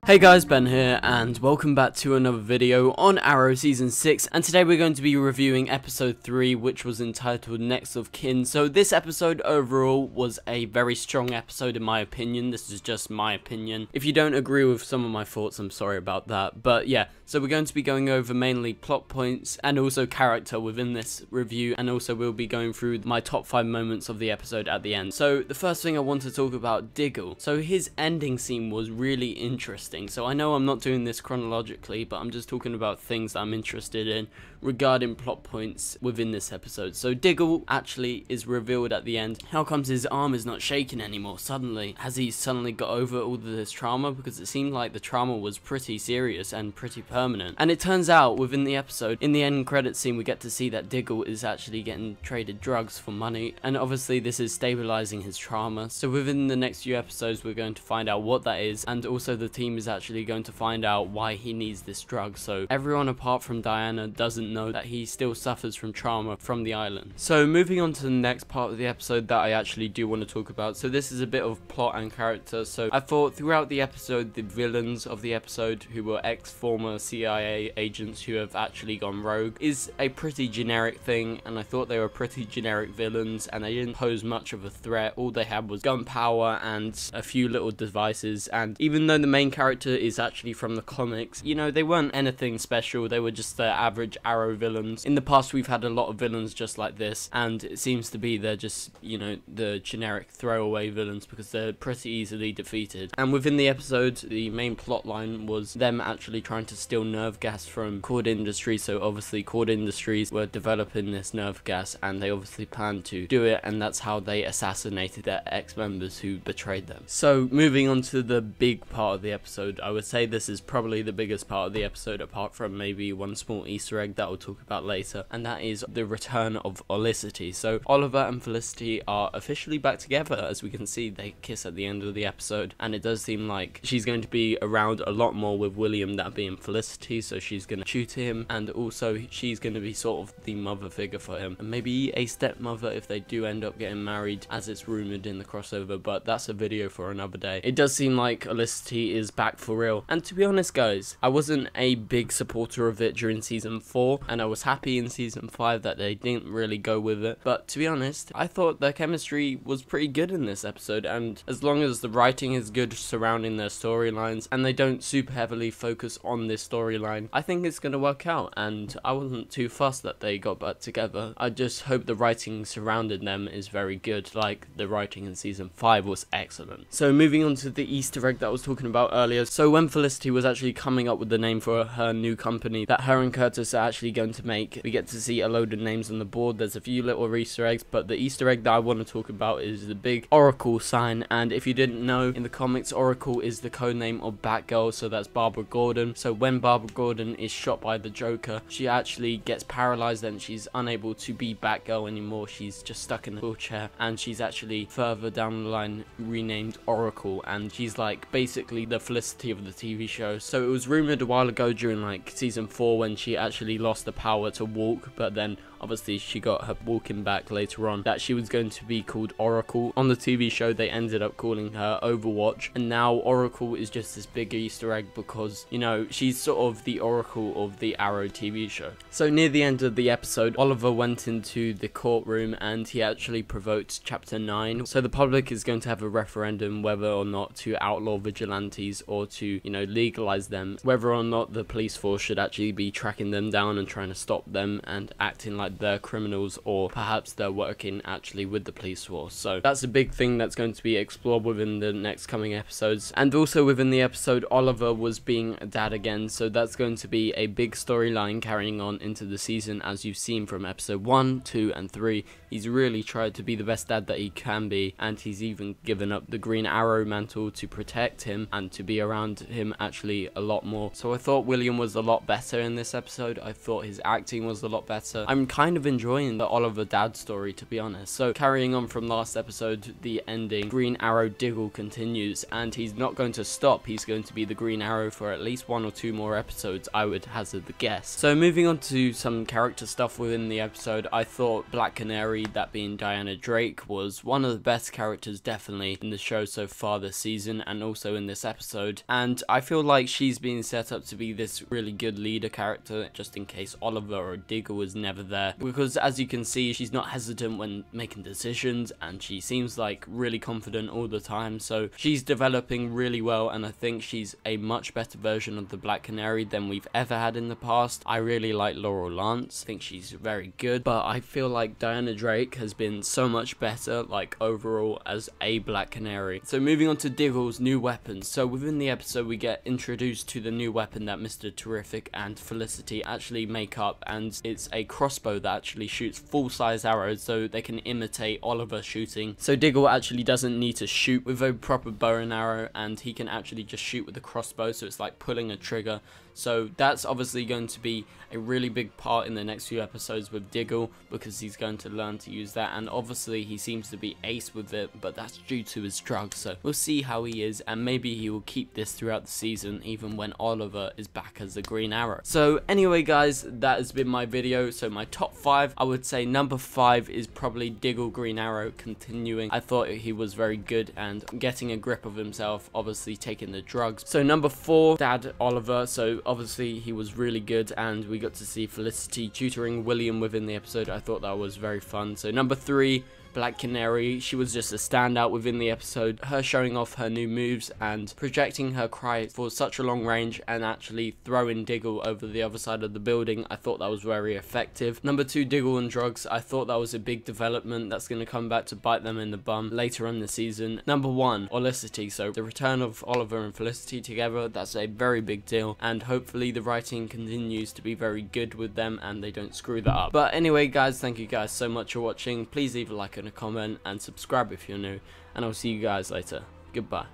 Hey guys, Ben here, and welcome back to another video on Arrow Season 6, and today we're going to be reviewing Episode 3, which was entitled Next of Kin. So this episode overall was a very strong episode in my opinion. This is just my opinion. If you don't agree with some of my thoughts, I'm sorry about that. But yeah, so we're going to be going over mainly plot points and also character within this review, and also we'll be going through my top 5 moments of the episode at the end. So the first thing I want to talk about, Diggle. So his ending scene was really interesting. So I know I'm not doing this chronologically, but I'm just talking about things that I'm interested in regarding plot points within this episode. So Diggle actually is revealed at the end. How comes his arm is not shaking anymore suddenly? Has he suddenly got over all of this trauma? Because it seemed like the trauma was pretty serious and pretty permanent. And it turns out within the episode, in the end credit scene, we get to see that Diggle is actually getting traded drugs for money. And obviously this is stabilizing his trauma. So within the next few episodes, we're going to find out what that is. And also the team is actually going to find out why he needs this drug. So everyone apart from Diana doesn't know that he still suffers from trauma from the island. So moving on to the next part of the episode that I actually do want to talk about. So this is a bit of plot and character. So I thought throughout the episode, the villains of the episode, who were ex-former CIA agents who have actually gone rogue, is a pretty generic thing, and I thought they were pretty generic villains, and they didn't pose much of a threat. All they had was gunpowder and a few little devices, and even though the main character is actually from the comics, you know, they weren't anything special. They were just the average Arrow villains. In the past, we've had a lot of villains just like this, and it seems to be they're just, you know, the generic throwaway villains because they're pretty easily defeated. And within the episode, the main plot line was them actually trying to steal nerve gas from Cord Industries. So obviously Cord Industries were developing this nerve gas, and they obviously planned to do it, and that's how they assassinated their ex-members who betrayed them. So moving on to the big part of the episode, I would say this is probably the biggest part of the episode, apart from maybe one small Easter egg that we'll talk about later, and that is the return of Olicity. So Oliver and Felicity are officially back together. As we can see, they kiss at the end of the episode, and it does seem like she's going to be around a lot more with William, that being Felicity, so she's going to tutor him, and also she's going to be sort of the mother figure for him, and maybe a stepmother if they do end up getting married, as it's rumored in the crossover, but that's a video for another day. It does seem like Olicity is back for real, and to be honest guys, I wasn't a big supporter of it during season 4, and I was happy in season 5 that they didn't really go with it, but to be honest, I thought their chemistry was pretty good in this episode, and as long as the writing is good surrounding their storylines, and they don't super heavily focus on this storyline, I think it's going to work out, and I wasn't too fussed that they got back together. I just hope the writing surrounding them is very good, like the writing in season 5 was excellent. So moving on to the Easter egg that I was talking about earlier, so when Felicity was actually coming up with the name for her new company that her and Curtis are actually going to make, we get to see a load of names on the board. There's a few little Easter eggs, but the Easter egg that I want to talk about is the big Oracle sign, and if you didn't know, in the comics, Oracle is the codename of Batgirl, so that's Barbara Gordon. So when Barbara Gordon is shot by the Joker, she actually gets paralyzed and she's unable to be Batgirl anymore. She's just stuck in a wheelchair, and she's actually further down the line renamed Oracle, and she's like basically the Felicity of the TV show. So it was rumored a while ago during like season 4 when she actually lost the power to walk, but then obviously she got her walking back later on, that she was going to be called Oracle. On the TV show they ended up calling her Overwatch, and now Oracle is just this big Easter egg because, you know, she's sort of the Oracle of the Arrow TV show. So near the end of the episode, Oliver went into the courtroom and he actually provoked chapter 9. So the public is going to have a referendum whether or not to outlaw vigilantes or to, you know, legalize them, whether or not the police force should actually be tracking them down and trying to stop them and acting like they're criminals, or perhaps they're working actually with the police force. So that's a big thing that's going to be explored within the next coming episodes. And also within the episode, Oliver was being a dad again, so that's going to be a big storyline carrying on into the season. As you've seen from episode 1, 2 and 3, he's really tried to be the best dad that he can be, and he's even given up the Green Arrow mantle to protect him and to be around him actually a lot more. So I thought William was a lot better in this episode. I thought his acting was a lot better. I'm kind kind of enjoying the Oliver dad story, to be honest. So carrying on from last episode, the ending, Green Arrow Diggle continues, and he's not going to stop. He's going to be the Green Arrow for at least 1 or 2 more episodes, I would hazard the guess. So moving on to some character stuff within the episode, I thought Black Canary, that being Diana Drake, was one of the best characters definitely in the show so far this season, and also in this episode. And I feel like she's being set up to be this really good leader character, just in case Oliver or Diggle is never there, because as you can see, she's not hesitant when making decisions, and she seems like really confident all the time. So she's developing really well, and I think she's a much better version of the Black Canary than we've ever had in the past. I really like Laurel Lance, I think she's very good, but I feel like Diana Drake has been so much better, like overall, as a Black Canary. So moving on to Diggle's new weapons. So within the episode, we get introduced to the new weapon that Mr. Terrific and Felicity actually make up, and it's a crossbow that actually shoots full-size arrows, so they can imitate Oliver shooting. So Diggle actually doesn't need to shoot with a proper bow and arrow, and he can actually just shoot with a crossbow, so it's like pulling a trigger. So that's obviously going to be a really big part in the next few episodes with Diggle, because he's going to learn to use that, and obviously he seems to be ace with it, but that's due to his drugs. So we'll see how he is, and maybe he will keep this throughout the season, even when Oliver is back as the Green Arrow. So anyway guys, that has been my video. So my top 5, I would say number 5 is probably Diggle Green Arrow continuing. I thought he was very good and getting a grip of himself, obviously taking the drugs. So number 4, Dad Oliver. So obviously he was really good, and we got to see Felicity tutoring William within the episode. I thought that was very fun. So number 3, Black Canary. She was just a standout within the episode, her showing off her new moves and projecting her cry for such a long range, and actually throwing Diggle over the other side of the building. I thought that was very effective. Number 2, Diggle and Drugs. I thought that was a big development that's going to come back to bite them in the bum later on in the season. Number 1, Olicity. So the return of Oliver and Felicity together, that's a very big deal, and hopefully the writing continues to be very good with them and they don't screw that up. But anyway guys, thank you guys so much for watching. Please leave a like and a comment, and subscribe if you're new, and I'll see you guys later. Goodbye.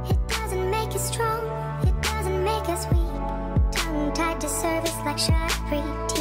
It doesn't make us strong, it doesn't make us weak. Tongue tied to service like Shire Free.